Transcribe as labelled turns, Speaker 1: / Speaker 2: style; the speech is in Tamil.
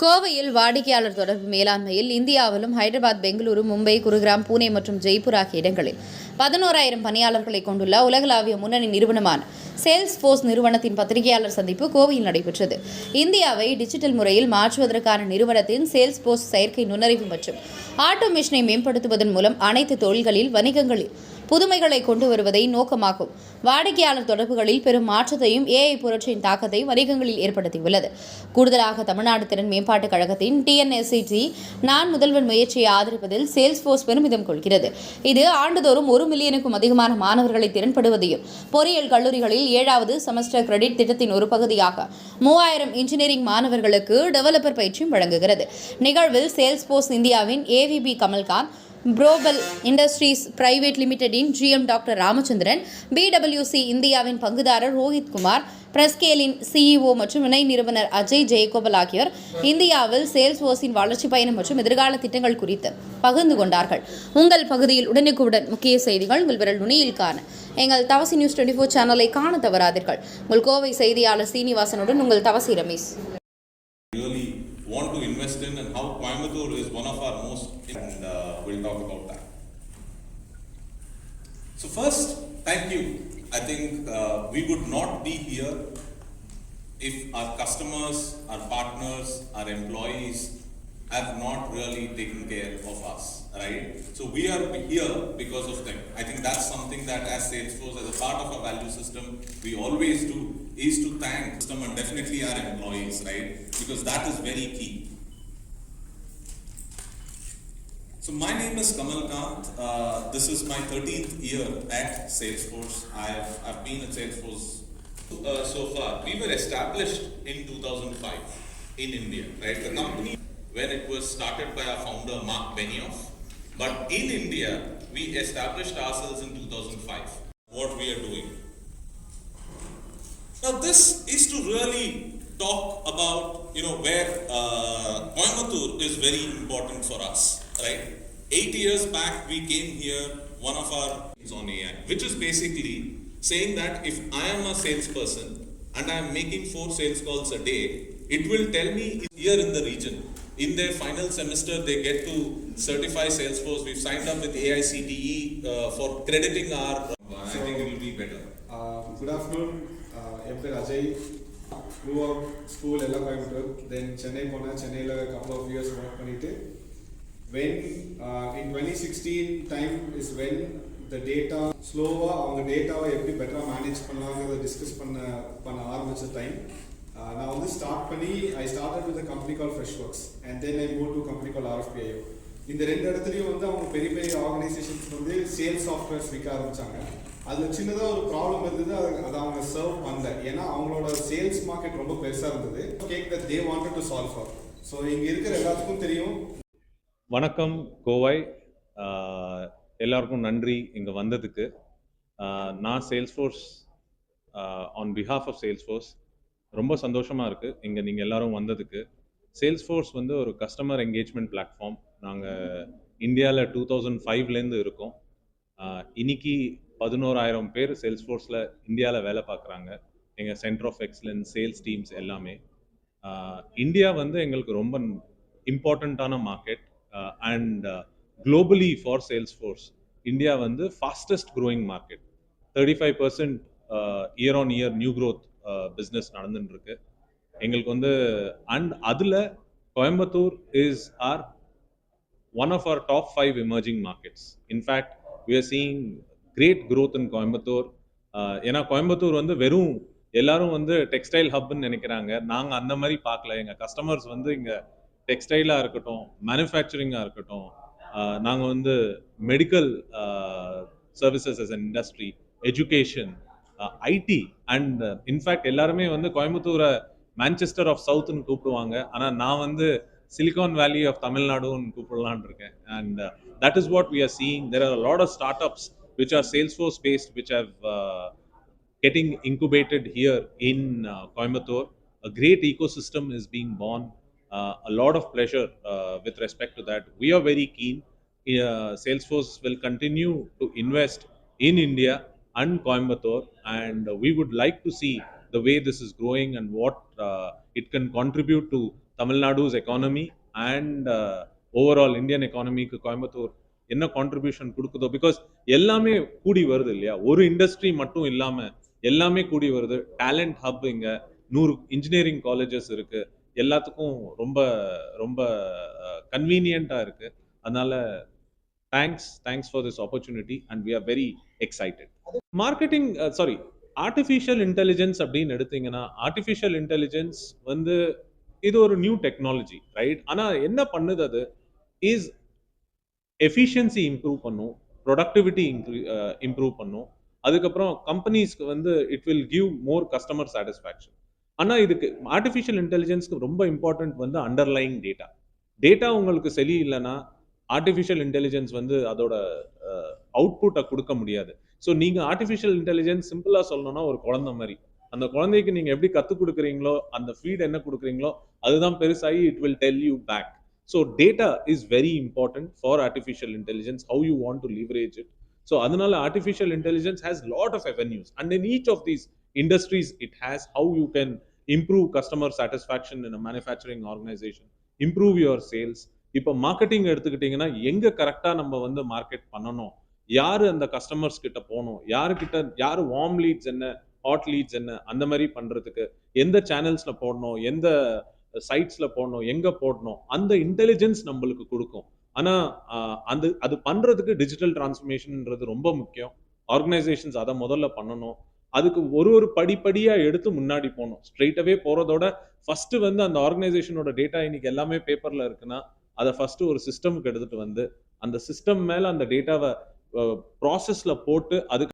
Speaker 1: கோவையில் வாடிக்கையாளர் தொடர்பு மேலாண்மையில் இந்தியாவிலும் ஹைதராபாத், பெங்களூரு, மும்பை, குருகிராம், பூனே மற்றும் ஜெய்ப்பூர் ஆகிய இடங்களில் 11,000 பணியாளர்களை கொண்டுள்ள உலகளாவிய முன்னணி நிறுவனமான சேல்ஸ்போர்ஸ் நிறுவனத்தின் பத்திரிகையாளர் சந்திப்பு கோவையில் நடைபெற்றது. இந்தியாவை டிஜிட்டல் முறையில் மாற்றுவதற்கான நிறுவனத்தின் சேல்ஸ்போர்ஸ் செயற்கை நுண்ணறிவு மற்றும் ஆட்டோமேஷனை மேம்படுத்துவதன் மூலம் அனைத்து தொழில்களில் வணிகங்களில் புதுமைகளை கொண்டு வருவதை நோக்கமாகும். வாடிக்கையாளர் தொடர்புகளில் பெரும் மாற்றத்தையும் ஏஐ புரட்சியின் தாக்கத்தை வணிகங்களில் ஏற்படுத்தியுள்ளது. கூடுதலாக தமிழ்நாடு திறன் மேம்பாட்டுக் கழகத்தின் TNSET நான் முதல்வன் முயற்சியை ஆதரிப்பதில் சேல்ஸ்போர்ஸ் பெருமிதம் கொள்கிறது. இது ஆண்டுதோறும் 1 மில்லியனுக்கும் அதிகமான மாணவர்களை திறன்படுவதையும் பொறியியல் கல்லூரிகளில் 7வது செமஸ்டர் கிரெடிட் திட்டத்தின் ஒரு பகுதியாக 3000 இன்ஜினியரிங் மாணவர்களுக்கு டெவலப்பர் பயிற்சியும் வழங்குகிறது. நிகழ்வில் சேல்ஸ்போர்ஸ் இந்தியாவின் AVP Kamalkanth, Propel Industries Private லிமிடெடின் GM டாக்டர் ராமச்சந்திரன், BWC இந்தியாவின் பங்குதாரர் ரோஹித் குமார், பிரஸ்கேலின் CEO மற்றும் இணை நிறுவனர் அஜய் ஜெயகோபால் ஆகியோர் இந்தியாவில் சேல்ஸ்போர்ஸின் வளர்ச்சி பயணம் மற்றும் எதிர்கால திட்டங்கள் குறித்து பகிர்ந்து கொண்டார்கள். உங்கள் பகுதியில் உடனுக்குடன் முக்கிய செய்திகள் உங்கள் விரல் நுனியில் காண எங்கள் தவசி நியூஸ் 24 சேனலை காண தவறாதீர்கள். உங்கள் கோவை செய்தியாளர் சீனிவாசனுடன் உங்கள் தவசி Ramesh.
Speaker 2: Want to invest in and how Coimbatore is one of our most, and we'll talk about that. So first, thank you. I think we would not be here if our customers, our partners, our employees have not really taken care of us, right? So we are here because of them. I think that's something that as Salesforce, as a part of our value system, we always do, is to thank system and definitely our employees, right? Because that is very key. So my name is Kamal Kant. This is my 13th year at Salesforce. I've been at Salesforce so far. We were established in 2005 in India, right? The company, when it was started by our founder Mark Benioff, but in India we established ourselves in 2005. What we are doing now, this is to really talk about where Coimbatore is very important for us, right? 8 years back we came here. One of our is on AI, which is basically saying that if I am a salesperson and I am making 4 sales calls a day, it will tell me here in the region. In their final semester, they get to certify Salesforce. We've signed up with AICTE for crediting our. I think it will be better.
Speaker 3: Good afternoon. என் பேர் அஜய். grew up ஸ்கூல் எல்லாம் கோயம்புத்தூர். தென் சென்னை போனேன். சென்னையில் couple of years ஒர்க் பண்ணிட்டு when in 2016 time is when the data ஸ்லோவாக அவங்க டேட்டாவை எப்படி பெட்டராக மேனேஜ் பண்ணலாங்கிறத டிஸ்கஸ் பண்ண ஆரம்பித்த டைம். நான் வந்து ஸ்டார்ட் பண்ணி I started with company call Freshworks and then I move to company call RFPIO. இந்த 2 இடத்துலையும் வந்து அவங்க பெரிய பெரிய ஆர்கனைசேஷன்ஸ் வந்து சேல்ஸ் சாஃப்ட்வேர்ஸ் விற்க ஆரம்பித்தாங்க. அதில் சின்னதாக ஒரு ப்ராப்ளம் இருந்தது. அதை அவங்க சர்வ் பண்ணல. ஏன்னா அவங்களோட சேல்ஸ் மார்க்கெட் ரொம்ப பெருசாக இருந்தது. Cake that they wanted to solve for. So இங்கே இருக்கிற எல்லாத்துக்கும் தெரியும்.
Speaker 4: வணக்கம் கோவை, எல்லாருக்கும் நன்றி இங்கே வந்ததுக்கு. நான் Salesforce on behalf of Salesforce ரொம்ப சந்தோஷமாக இருக்குது இங்கே நீங்கள் எல்லோரும் வந்ததுக்கு. சேல்ஸ்ஃபோர்ஸ் வந்து ஒரு கஸ்டமர் என்கேஜ்மெண்ட் பிளாட்ஃபார்ம். நாங்கள் இந்தியாவில் 2005லேருந்து இருக்கோம். இன்னைக்கு 11,000 பேர் சேல்ஸ்ஃபோர்ஸில் இந்தியாவில் வேலை பார்க்குறாங்க. எங்கள் centre of excellence, sales teams எல்லாமே. இந்தியா வந்து எங்களுக்கு ரொம்ப இம்பார்ட்டண்ட்டான market and globally for Salesforce India வந்து fastest growing market. 35% year on year new growth business நடந்துட்டு இருக்கு எங்களுக்கு வந்து. அண்ட் அதில் Coimbatore is one of our top 5 emerging markets. In fact, we are seeing great growth in Coimbatore. ஏன்னா கோயம்புத்தூர் வந்து வெறும் எல்லாரும் வந்து டெக்ஸ்டைல் ஹப்னு நினைக்கிறாங்க. நாங்கள் அந்த மாதிரி பார்க்கல. எங்கள் கஸ்டமர்ஸ் வந்து இங்கே டெக்ஸ்டைலாக இருக்கட்டும், மேனுஃபேக்சரிங்காக இருக்கட்டும், நாங்கள் வந்து medical services as an industry, education, IT and in fact எல்லாருமே வந்து கோயம்புத்தூரை மான்செஸ்டர் ஆஃப் சவுத்னு கூப்பிடுவாங்க. ஆனால் நான் வந்து சிலிகான் வேலி ஆஃப் தமிழ்நாடுன்னு கூப்பிடலான் இருக்கேன். And that is what we are seeing. There are lot of startups which are Salesforce based, which have getting incubated here in Coimbatore. A great ecosystem is being born. A lot of pleasure with respect to that. We are very keen. Salesforce will continue to invest in India and Coimbatore, and we would like to see the way this is growing and what it can contribute to தமிழ்நாடு's எக்கானமி அண்ட் ஓவரால் இந்தியன் எக்கானமிக்கு கோயம்புத்தூர் என்ன கான்ட்ரிபியூஷன் கொடுக்குதோ, பிகாஸ் எல்லாமே கூடி வருது இல்லையா, ஒரு இண்டஸ்ட்ரி மட்டும் இல்லாம எல்லாமே கூடி வருது. டேலண்ட் ஹப் இங்க 100 இன்ஜினியரிங் காலேஜஸ் இருக்கு, எல்லாத்துக்கும் ரொம்ப ரொம்ப கன்வீனியண்டா இருக்கு. அதனால thanks for this opportunity and we are very excited. Marketing artificial intelligence அப்படின்னு எடுத்தீங்கன்னா, ஆர்டிஃபிஷியல் இன்டெலிஜென்ஸ் வந்து இது ஒரு நியூ டெக்னாலஜி, ரைட்? ஆனா என்ன பண்ணுது, அது இஸ் எஃபிஷியன்சி இம்ப்ரூவ் பண்ணும், ப்ரொடக்டிவிட்டி இம்ப்ரூவ் பண்ணும். அதுக்கப்புறம் கம்பெனிஸ்க்கு வந்து it will give more customer satisfaction. ஆனா இதுக்கு ஆர்டிஃபிஷியல் இன்டெலிஜென்ஸ்க்கு ரொம்ப இம்பார்ட்டன்ட் வந்து அண்டர்லைங் டேட்டா உங்களுக்கு சரி இல்லைன்னா ஆர்டிஃபிஷியல் இன்டெலிஜென்ஸ் வந்து அதோட அவுட்புட்டை கொடுக்க முடியாது. ஸோ நீங்க ஆர்டிஃபிஷியல் இன்டெலிஜென்ஸ் சிம்பிளா சொல்லணும்னா ஒரு குழந்தை மாதிரி. அந்த குழந்தைக்கு நீங்க எப்படி கற்றுக் கொடுக்குறீங்களோ, அந்த ஃபீட் என்ன கொடுக்குறீங்களோ அதுதான் பெருசாகி it will tell you back. So data is very important for artificial intelligence, how you want to leverage it. So அதனால artificial intelligence has lot of avenues and in each of these industries it has how you can improve customer satisfaction in a manufacturing organization, improve your sales. இப்போ மார்க்கெட்டிங் எடுத்துக்கிட்டீங்கன்னா, எங்க கரெக்டா நம்ம வந்து மார்க்கெட் பண்ணணும், யாரு அந்த கஸ்டமர்ஸ் கிட்ட போகணும், யாரு வார்ம் லீட்ஸ் என்ன, ஹாட் லீட்ஸ் என்ன, அந்த மாதிரி பண்றதுக்கு எந்த சேனல்ஸ்ல போடணும், எந்த சைட்ஸ்ல போடணும், எங்க போடணும், அந்த இன்டெலிஜென்ஸ் நம்மளுக்கு கொடுக்கும். ஆனா அது பண்றதுக்கு டிஜிட்டல் டிரான்ஸ்ஃபர்மேஷன்ன்றது ரொம்ப முக்கியம். ஆர்கனைசேஷன்ஸ் அதை முதல்ல பண்ணணும். அதுக்கு ஒரு படிப்படியா எடுத்து முன்னாடி போகணும். ஸ்ட்ரெயிட்டாவே போறதோட ஃபர்ஸ்ட் வந்து அந்த ஆர்கனைசேஷனோட டேட்டா இன்னைக்கு எல்லாமே பேப்பர்ல இருக்குன்னா, அதை ஃபர்ஸ்ட் ஒரு சிஸ்டம்க்கு எடுத்துட்டு வந்து அந்த சிஸ்டம் மேல அந்த டேட்டாவை ப்ராசஸ்ல போட்டு அதுக்கு